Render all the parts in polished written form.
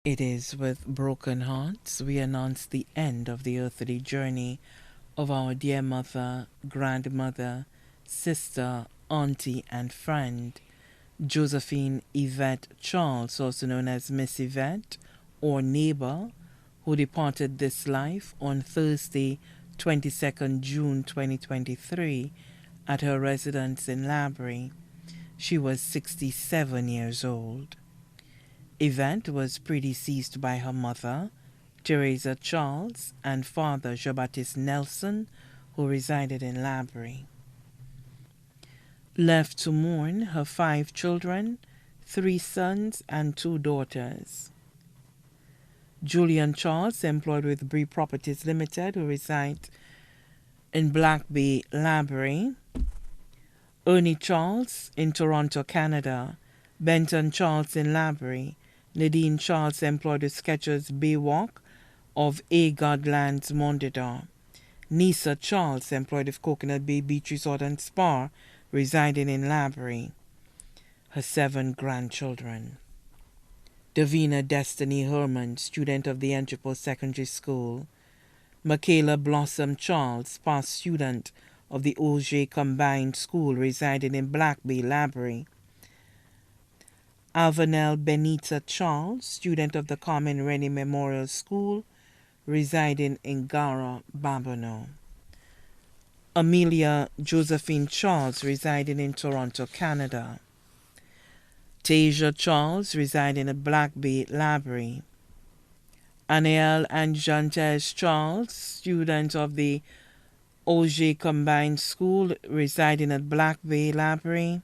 It is with broken hearts we announce the end of the earthly journey of our dear mother, grandmother, sister, auntie, and friend, Josephine Yvette Charles, also known as Miss Yvette or Neighbor, who departed this life on Thursday, 22nd June 2023, at her residence in Labrie. She was 67 years old. Yvette was predeceased by her mother, Teresa Charles, and father, Jean-Baptiste Nelson, who resided in Labrie. Left to mourn her 5 children, 3 sons and 2 daughters. Julian Charles, employed with Bree Properties Limited, who resides in Black Bay, Labrie. Ernie Charles in Toronto, Canada. Benton Charles in Labrie. Nadine Charles, employed with Skechers Baywalk of A Godlands, Mondador. Nisa Charles, employed with Coconut Bay Beach Resort and Spa, residing in Labrie. Her 7 grandchildren. Davina Destiny Herman, student of the Entrepot Secondary School. Michaela Blossom Charles, past student of the Auger Combined School, residing in Black Bay, Labrie. Alvanel Benita Charles, student of the Carmen Rennie Memorial School, residing in Gara, Babonneau. Amelia Josephine Charles, residing in Toronto, Canada. Tasia Charles, residing in Black Bay, Labrie. Anael and Jantes Charles, student of the Auger Combined School, residing at Black Bay, Labrie.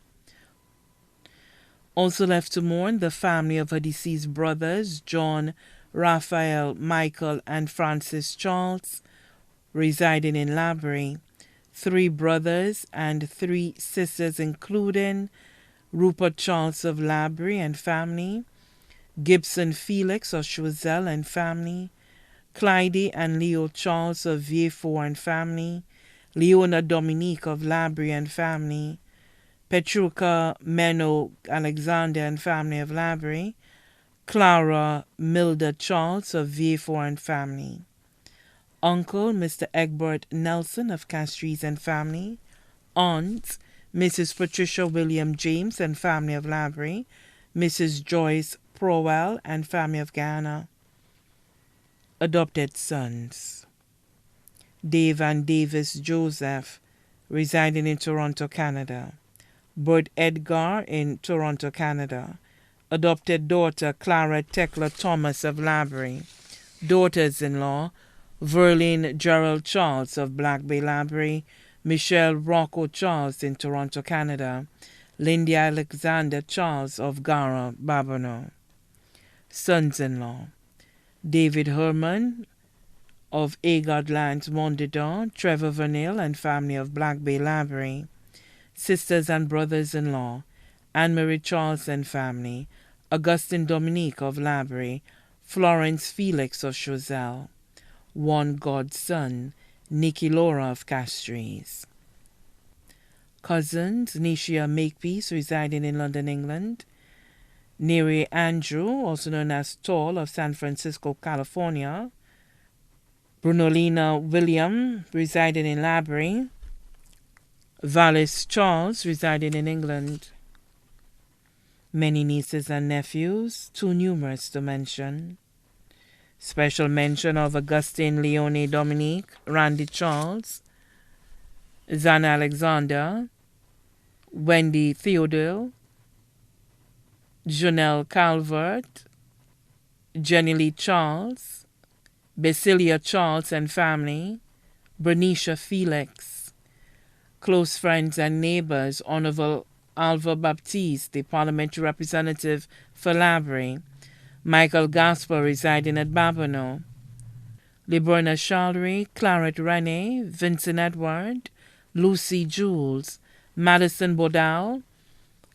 Also left to mourn the family of her deceased brothers, John, Raphael, Michael, and Francis Charles, residing in Labrie. 3 brothers and 3 sisters, including Rupert Charles of Labrie and family, Gibson Felix of Choiseul and family, Clyde and Leo Charles of Vieux-Fort and family, Leona Dominique of Labrie and family, Petruca Meno Alexander and family of Labrie, Clara Milda Charles of Vieux-Fort and family, Uncle Mr. Egbert Nelson of Castries and family, Aunt Mrs. Patricia William James and family of Labrie, Mrs. Joyce Prowell and family of Guyana. Adopted sons: Dave and Davis Joseph, residing in Toronto, Canada. Bert Edgar in Toronto, Canada. Adopted daughter Clara Tekla Thomas of Labrie. Daughters-in-law Verlene Gerald Charles of Black Bay, Labrie. Michelle Rocco Charles in Toronto, Canada. Lindy Alexander Charles of Gara, Babonneau. Sons-in-law: David Herman of Agodlands, Mondador, Trevor Vanille and family of Black Bay, Labrie. Sisters and brothers-in-law: Anne-Marie Charles and family, Augustine Dominique of Labrie, Florence Felix of Choiseul. 1 godson, Nikki Laura of Castries. Cousins: Nishia Makepeace, residing in London, England. Neri Andrew, also known as Tall, of San Francisco, California. Brunolina William, residing in Labrie. Vallis Charles, residing in England. Many nieces and nephews, too numerous to mention. Special mention of Augustine Leone Dominique, Randy Charles, Zana Alexander, Wendy Theodore, Janelle Calvert, Jenny Lee Charles, Basilia Charles and family, Bernicia Felix. Close friends and neighbors: Honorable Alva Baptiste, the parliamentary representative for Labrie. Michael Gaspar, residing at Babonneau. Liburna Charlery, Claret Rene, Vincent Edward, Lucy Jules, Madison Bodal,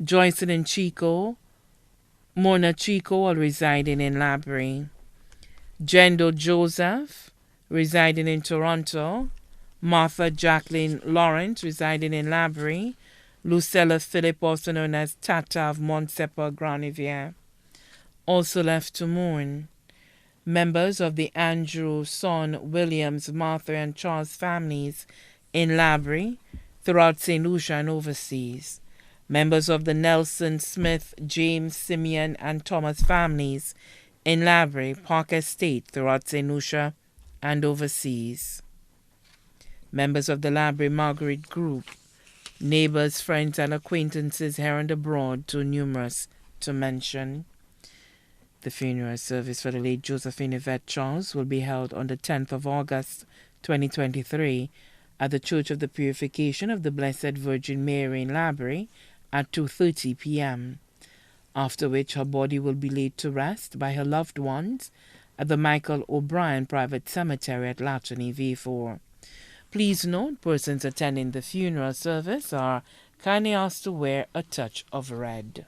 Joycelyn and Chico, Mona Chico, all residing in Labrie. Jendo Joseph, residing in Toronto. Martha Jacqueline Lawrence, residing in Labrie. Lucella Philip, also known as Tata of Montsepa, Grand Riviere. Also left to mourn: Members of the Andrew, Son, Williams, Martha, and Charles families in Labrie, throughout St. Lucia and overseas. Members of the Nelson, Smith, James, Simeon, and Thomas families in Labrie, Park Estate, throughout St. Lucia and overseas. Members of the Labrie Marguerite Group, neighbors, friends, and acquaintances here and abroad, too numerous to mention. The funeral service for the late Josephine Yvette Charles will be held on the 10th of August, 2023, at the Church of the Purification of the Blessed Virgin Mary in Labrie at 2:30 p.m., after which her body will be laid to rest by her loved ones at the Michael O'Brien Private Cemetery at Latony, V4. Please note, persons attending the funeral service are kindly asked to wear a touch of red.